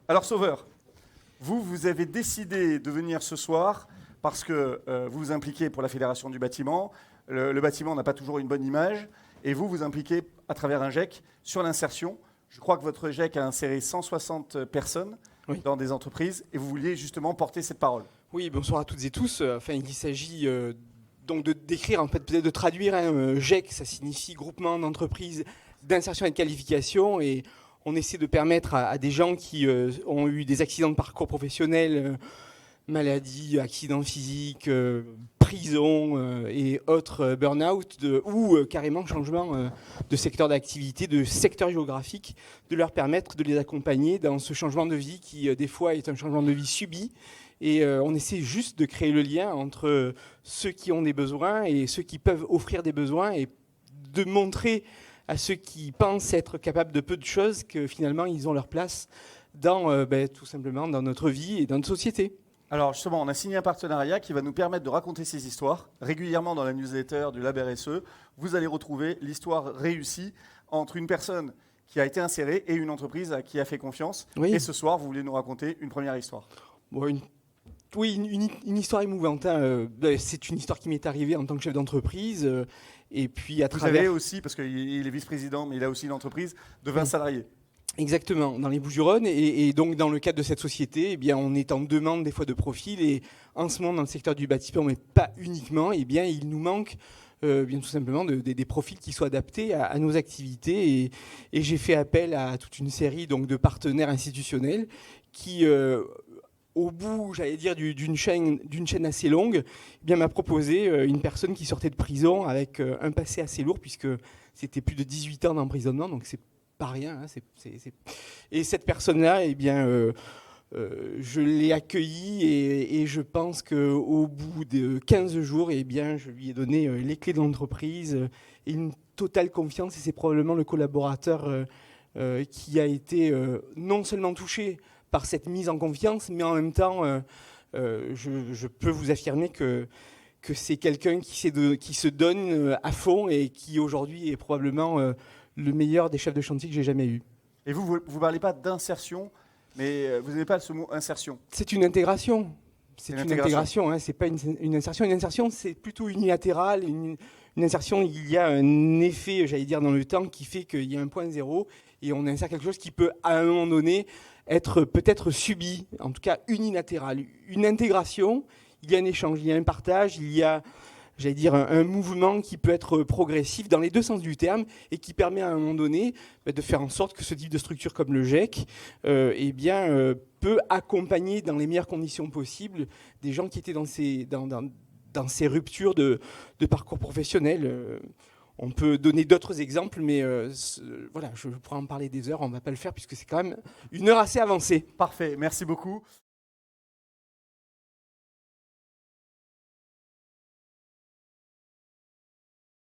Alors, Sauveur, vous avez décidé de venir ce soir parce que vous vous impliquez pour la Fédération du bâtiment. Le bâtiment n'a pas toujours une bonne image. Et vous vous impliquez à travers un GEC sur l'insertion. Je crois que votre GEC a inséré 160 personnes dans des entreprises et vous vouliez justement porter cette parole. Oui, bonsoir à toutes et tous. Enfin, il s'agit donc de décrire, en fait, peut-être de traduire un GEC, ça signifie groupement d'entreprises d'insertion et de qualification, et on essaie de permettre à des gens qui ont eu des accidents de parcours professionnel, maladies, accidents physiques, prison et autres burn-out, ou carrément changement de secteur d'activité, de secteur géographique, de leur permettre de les accompagner dans ce changement de vie qui, des fois, est un changement de vie subi. Et on essaie juste de créer le lien entre ceux qui ont des besoins et ceux qui peuvent offrir des besoins, et de montrer à ceux qui pensent être capables de peu de choses que finalement ils ont leur place dans, tout simplement dans notre vie et dans notre société. Alors justement, on a signé un partenariat qui va nous permettre de raconter ces histoires. Régulièrement dans la newsletter du Lab RSE, vous allez retrouver l'histoire réussie entre une personne qui a été insérée et une entreprise à qui a fait confiance. Oui. Et ce soir, vous voulez nous raconter une première histoire. Bon, une histoire émouvante. C'est une histoire qui m'est arrivée en tant que chef d'entreprise. Et puis à travers... Vous avez aussi, parce qu'il est vice-président, mais il a aussi une entreprise de 20 salariés. Exactement, dans les Bouches-du-Rhône. Et donc, dans le cadre de cette société, eh bien, on est en demande des fois de profils. Et en ce moment, dans le secteur du bâtiment, mais pas uniquement, eh bien, il nous manque bien tout simplement des profils qui soient adaptés à nos activités. Et j'ai fait appel à toute une série donc, de partenaires institutionnels qui... au bout, j'allais dire, d'une chaîne assez longue, eh bien, m'a proposé une personne qui sortait de prison avec un passé assez lourd, puisque c'était plus de 18 ans d'emprisonnement, donc c'est pas rien. Hein, Et cette personne-là, eh bien, je l'ai accueillie et je pense qu'au bout de 15 jours, eh bien, je lui ai donné les clés de l'entreprise et une totale confiance, et c'est probablement le collaborateur qui a été non seulement touché par cette mise en confiance, mais en même temps, je peux vous affirmer que c'est quelqu'un qui se donne à fond et qui aujourd'hui est probablement le meilleur des chefs de chantier que j'ai jamais eu. Et vous ne parlez pas d'insertion, mais vous n'avez pas ce mot insertion. C'est une intégration. C'est une intégration, hein, c'est pas une insertion. Une insertion, c'est plutôt unilatéral. Une insertion, il y a un effet, j'allais dire, dans le temps qui fait qu'il y a un point zéro et on insère quelque chose qui peut, à un moment donné, être peut-être subi, en tout cas unilatéral. Une intégration, il y a un échange, il y a un partage, il y a, j'allais dire, un mouvement qui peut être progressif dans les deux sens du terme et qui permet à un moment donné de faire en sorte que ce type de structure comme le GEC eh bien, peut accompagner dans les meilleures conditions possibles des gens qui étaient dans ces ruptures de parcours professionnel. On peut donner d'autres exemples, mais voilà, je pourrais en parler des heures, on ne va pas le faire puisque c'est quand même une heure assez avancée. Parfait, merci beaucoup.